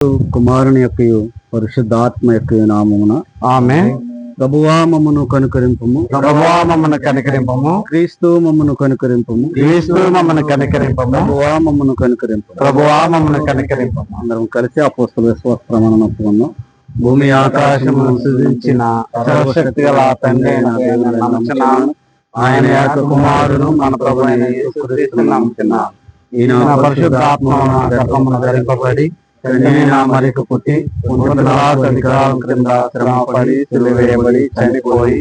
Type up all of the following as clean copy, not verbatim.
కుమారుని యొక్క పరిశుద్ధాత్మ యొక్క నామమున ఆమేన్. ప్రభువా మమ్మను కనుకరింపము, ప్రభువా మమ్మను కనికరింపము, క్రీస్తు మమ్మను కనుకరింపము, క్రీస్తు మమ్మను కనికరింపము, ప్రభువా మమ్మను కనుకరింపము. ప్రభువా మమ్మను కనికరింపము. అందరం కలిసి అపోస్తల విశ్వాస ప్రమాణం ఒప్పుకుందాం. భూమి ఆకాశమును సృజించిన సర్వశక్తి గల తండ్రి అయిన దేవుని నమ్ముచున్నాను. ఆయన యొక్క కుమారుడు మన ప్రభువైన యేసుక్రీస్తును నమ్ముచున్నాను. ఈయన పరిశుద్ధాత్మ గర్భమున ధరింపబడి కన్యైన మరియకు పుట్టి పునరుద్ధరణ అధికారం క్రింద శ్రమపడి సిలువ వేయబడి చనిపోయి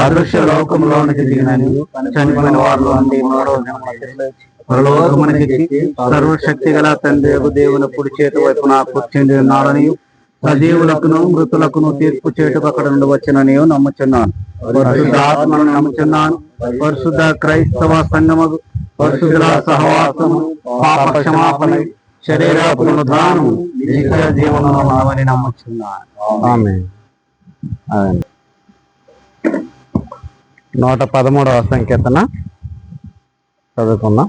అదృశ్య లోకంలోనికి దిగినని చనిపోయిన వారిలో నుండి మూడవ దినమున పరలోకమునకెక్కి సర్వశక్తి గల తండ్రి దేవుని కుడి చేతి వైపున కూర్చుండి ఉన్నాడని సజీవులకును మృతులకును తీర్పు చేటుకు అక్కడ నుండి వచ్చినని నమ్ముచున్నాను. పరిశుద్ధాత్మను నమ్ముచున్నాను. పరిశుద్ధ క్రైస్తవ సంఘము, పరిశుద్ధుల సహవాసము, పాప క్షమాపణ, శరీర పునరుద్ధానము, నిత్య జీవనము అవని నమ్ముచున్నాను. ఆమేన్. 113వ సంకీర్తన చదువుకుందాం.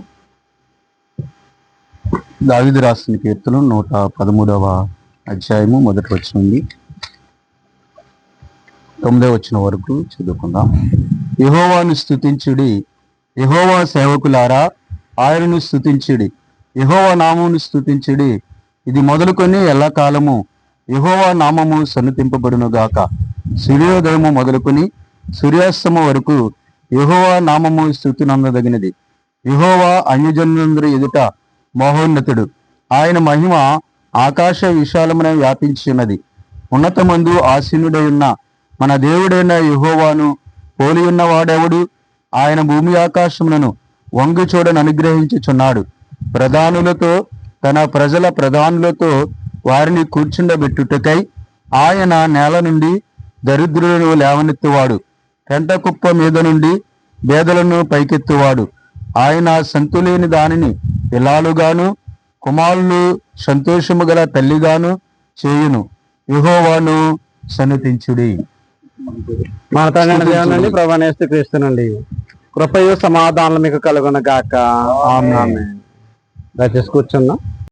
దావీదు రాసిన కీర్తన 113వ అధ్యాయము మొదటి వచనం నుండి 9వ వచనం వరకు చదువుకుందాం. యెహోవాను స్తుతించుడి, యెహోవా సేవకులారా ఆయనను స్తుతించుడి, యెహోవా నామమును స్తుతించుడి. ఇది మొదలుకొని ఎల్లకాలము యెహోవా నామము సన్నుతింపబడును గాక. సూర్యోదయము మొదలుకొని సూర్యాస్తము వరకు యెహోవా నామము స్తుతినందదగినది. యెహోవా అన్యజనులందరి ఎదుట మహోన్నతుడు, ఆయన మహిమ ఆకాశ విశాలమున వ్యాపించినది. ఉన్నతమందు ఆసీనుడై ఉన్న మన దేవుడైన యెహోవాను పోలియున్న వాడెవడు? ఆయన భూమి ఆకాశములను వంగి చూడని అనుగ్రహించుచున్నాడు. ప్రధానులతో తన ప్రజల ప్రధానులతో వారిని కూర్చుండబెట్టుటకై ఆయన నేల నుండి దరిద్రులను లేవనెత్తువాడు. పెంట కుప్ప మీద నుండి బేదలను పైకెత్తువాడు. ఆయన సంతులేని దానిని పిల్లాలుగాను కుమారులు సంతోషము గల తల్లిగాను చేయును. యెహోవాను సన్నుతించుడి. మన తండ్రి దేవుని ప్రభువైన యేసుక్రీస్తునండి కృపయు సమాధానాలు మీకు కలుగును గాక. ఆమేన్. దయచేసి కూర్చుందాం.